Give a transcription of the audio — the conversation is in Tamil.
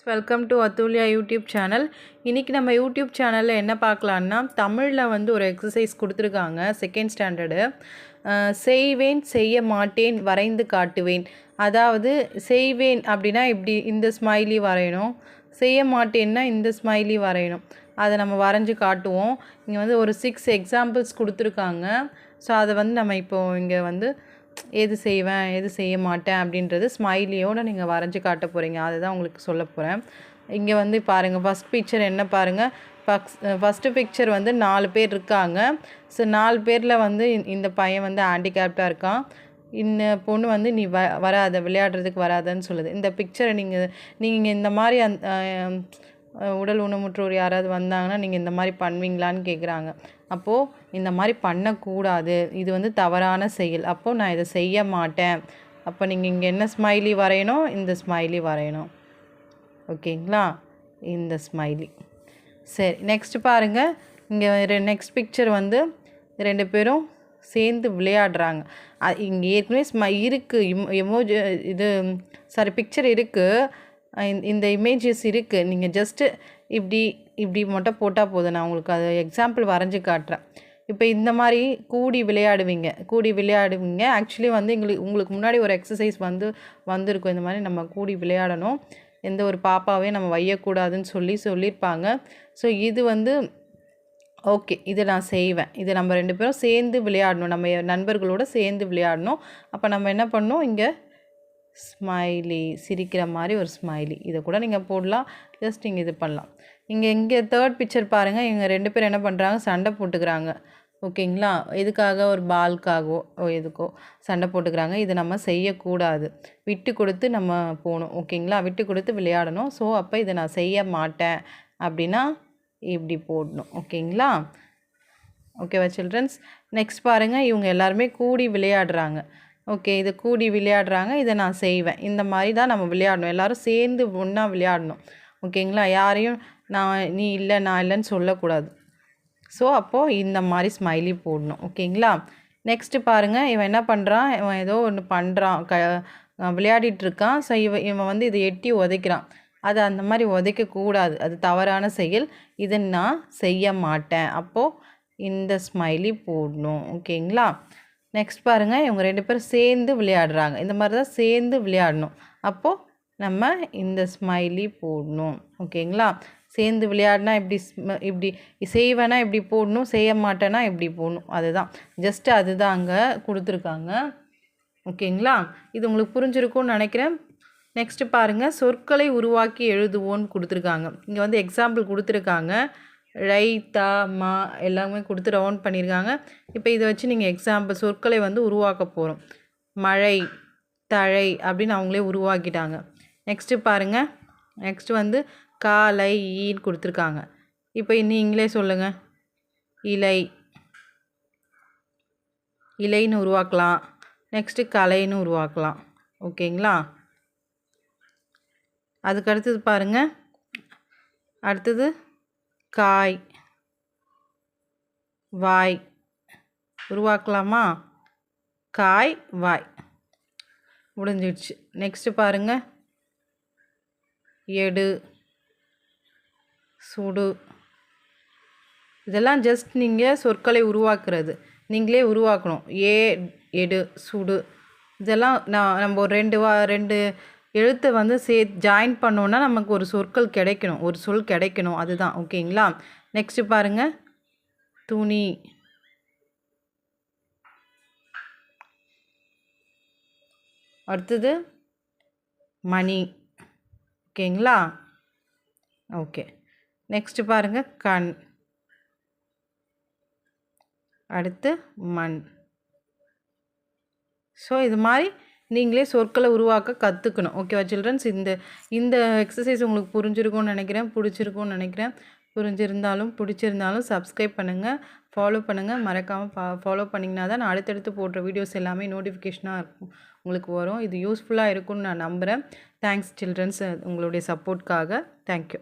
Welcome to Athulya YouTube channel. இன்றைக்கி நம்ம யூடியூப் சேனலில் என்ன பார்க்கலான்னா, தமிழில் வந்து ஒரு எக்ஸசைஸ் கொடுத்துருக்காங்க. Second standard. செய்வேன், செய்ய மாட்டேன், வரைந்து காட்டுவேன். அதாவது செய்வேன் அப்படின்னா இப்படி இந்த ஸ்மைலி வரையணும், செய்ய மாட்டேன்னா இந்த ஸ்மைலி வரையணும். அதை நம்ம வரைஞ்சி காட்டுவோம். இங்கே வந்து ஒரு 6 எக்ஸாம்பிள்ஸ் கொடுத்துருக்காங்க. ஸோ அதை வந்து நம்ம இப்போது இங்கே வந்து எது செய்வேன் எது செய்ய மாட்டேன் அப்படின்றது ஸ்மைலியோடு நீங்கள் வரைஞ்சி காட்ட போகிறீங்க. அதுதான் உங்களுக்கு சொல்ல போகிறேன். இங்கே வந்து பாருங்கள், ஃபஸ்ட் பிக்சர் என்ன பாருங்கள். ஃபஸ்ட்டு பிக்சர் வந்து 4 பேர் இருக்காங்க. ஸோ 4 பேரில் வந்து இந்த பையன் வந்து ஹேண்டிகேப்டாக இருக்கான். இந்த பொண்ணு வந்து நீ வராத, விளையாடுறதுக்கு வராதன்னு சொல்லுது. இந்த பிக்சரை நீங்கள் இந்த மாதிரி உடல் ஊனமுற்றோர் யாராவது வந்தாங்கன்னா நீங்கள் இந்த மாதிரி பண்ணுவீங்களான்னு கேட்குறாங்க. அப்போது இந்த மாதிரி பண்ணக்கூடாது, இது வந்து தவறான செயல், அப்போது நான் இதை செய்ய மாட்டேன். அப்போ நீங்கள் இங்கே என்ன ஸ்மைலி வரையணும், இந்த ஸ்மைலி வரையணும். ஓகேங்களா, இந்த ஸ்மைலி. சரி, நெக்ஸ்ட்டு பாருங்கள். இங்கே நெக்ஸ்ட் பிக்சர் வந்து 2 பேரும் சேர்ந்து விளையாடுறாங்க. இங்கே ஏற்கனவே இருக்குது எமோஜி, பிக்சர் இருக்குது, இந்த இமேஜஸ் இருக்குது. நீங்கள் ஜஸ்ட்டு இப்படி மட்டும் போட்டால் போதும். நான் உங்களுக்கு அது எக்ஸாம்பிள் வரைஞ்சி காட்டுறேன். இப்போ இந்த மாதிரி கூடி விளையாடுவீங்க. ஆக்சுவலி வந்து உங்களுக்கு முன்னாடி ஒரு எக்ஸசைஸ் வந்திருக்கும். இந்த மாதிரி நம்ம கூடி விளையாடணும், எந்த ஒரு பாப்பாவையும் நம்ம வையக்கூடாதுன்னு சொல்லியிருப்பாங்க. ஸோ இது வந்து ஓகே, இதை நான் செய்வேன். இதை நம்ம 2 பேரும் சேர்ந்து விளையாடணும், நம்ம நண்பர்களோடு சேர்ந்து விளையாடணும். அப்போ நம்ம என்ன பண்ணணும், இங்கே ஸ்மைலி, சிரிக்கிற மாதிரி ஒரு ஸ்மைலி, இதை கூட நீங்கள் போடலாம். ஜஸ்ட் நீங்கள் இது பண்ணலாம். இங்கே தேர்ட் பிக்சர் பாருங்கள். இவங்க 2 பேர் என்ன பண்ணுறாங்க, சண்டை போட்டுக்கிறாங்க. ஓகேங்களா, எதுக்காக, ஒரு பால்காகவோ எதுக்கோ சண்டை போட்டுக்கிறாங்க. இதை நம்ம செய்யக்கூடாது, விட்டு கொடுத்து நம்ம போகணும். ஓகேங்களா, விட்டு கொடுத்து விளையாடணும். ஸோ அப்போ இதை நான் செய்ய மாட்டேன் அப்படின்னா இப்படி போடணும். ஓகேங்களா, ஓகேவா சில்ட்ரன்ஸ்? நெக்ஸ்ட் பாருங்கள், இவங்க எல்லாருமே கூடி விளையாடுறாங்க. ஓகே, இதை கூடி விளையாடுறாங்க, இதை நான் செய்வேன். இந்த மாதிரி தான் நம்ம விளையாடணும், எல்லோரும் சேர்ந்து ஒன்றா விளையாடணும். ஓகேங்களா, யாரையும் நீ இல்லை நான் இல்லைன்னு சொல்லக்கூடாது. ஸோ அப்போது இந்த மாதிரி ஸ்மைலி போடணும். ஓகேங்களா, நெக்ஸ்ட்டு பாருங்கள். இவன் என்ன பண்ணுறான், இவன் ஏதோ ஒன்று பண்ணுறான், விளையாடிட்டுருக்கான். ஸோ இவன் வந்து இதை எட்டி உதைக்கிறான். அது அந்த மாதிரி உதைக்கக்கூடாது, அது தவறான செயல். இதை நான் செய்ய மாட்டேன். அப்போது இந்த ஸ்மைலி போடணும். ஓகேங்களா, நெக்ஸ்ட் பாருங்கள். இவங்க 2 பேரும் சேர்ந்து விளையாடுறாங்க. இந்த மாதிரி தான் சேர்ந்து விளையாடணும். அப்போது நம்ம இந்த ஸ்மைலி போடணும். ஓகேங்களா, சேர்ந்து விளையாடினா இப்படி செய்வேனா இப்படி போடணும், செய்ய மாட்டேன்னா இப்படி போடணும். அதுதான், ஜஸ்ட்டு அதுதான் அங்கே கொடுத்துருக்காங்க. ஓகேங்களா, இது உங்களுக்கு புரிஞ்சிருக்கும்னு நினைக்கிறேன். நெக்ஸ்ட்டு பாருங்கள், சொற்களை உருவாக்கி எழுதுவோன்னு கொடுத்துருக்காங்க. இங்கே வந்து எக்ஸாம்பிள் கொடுத்துருக்காங்க. ரை, தா, மா எல்லாமே கொடுத்து ரவுண்ட் பண்ணியிருக்காங்க. இப்போ இதை வச்சு நீங்கள் எக்ஸாம்பிள் சொற்களை வந்து உருவாக்க போகிறோம். மழை, தழை அப்படின்னு அவங்களே உருவாக்கிட்டாங்க. நெக்ஸ்ட்டு பாருங்கள். நெக்ஸ்ட்டு வந்து காலை, ஈன்னு கொடுத்துருக்காங்க. இப்போ நீங்களே சொல்லுங்கள். இலை, இலைன்னு உருவாக்கலாம். நெக்ஸ்ட்டு கலைன்னு உருவாக்கலாம். ஓகேங்களா, அதுக்கு அடுத்தது பாருங்கள். அடுத்தது காய், வாய் உருவாக்கலாமா? காய், வாய் முடிஞ்சிடுச்சு. நெக்ஸ்ட்டு பாருங்கள். எடு, சுடு. இதெல்லாம் ஜஸ்ட் நீங்கள் சொற்களை உருவாக்குறது, நீங்களே உருவாக்கணும். எடு, சுடு இதெல்லாம் நம்ம ஒரு 2 எழுத்தை வந்து ஜாயின் பண்ணோன்னா நமக்கு ஒரு சொற்கள் கிடைக்கணும், ஒரு சொல் கிடைக்கணும். அதுதான். ஓகேங்களா, நெக்ஸ்ட்டு பாருங்கள். துணி, அடுத்தது மணி. ஓகேங்களா, ஓகே. நெக்ஸ்ட்டு பாருங்கள். கண், அடுத்து மண். ஸோ இது மாதிரி நீங்களே சொற்களை உருவாக்க கற்றுக்கணும். ஓகேவா சில்ட்ரன்ஸ்? இந்த எக்ஸசைஸ் உங்களுக்கு புரிஞ்சிருக்கும்னு நினைக்கிறேன். புரிஞ்சிருந்தாலும் பிடிச்சிருந்தாலும் சப்ஸ்கிரைப் பண்ணுங்கள், ஃபாலோ பண்ணுங்கள். மறக்காமல் ஃபாலோ பண்ணிங்கன்னா தான் நான் அடுத்தடுத்து போடுற வீடியோஸ் எல்லாமே நோட்டிஃபிகேஷனாக இருக்கும், உங்களுக்கு வரும். இது யூஸ்ஃபுல்லாக இருக்கும்னு நான் நம்புகிறேன். தேங்க்ஸ் சில்ட்ரன்ஸ், உங்களுடைய சப்போர்ட்காக. தேங்க்யூ.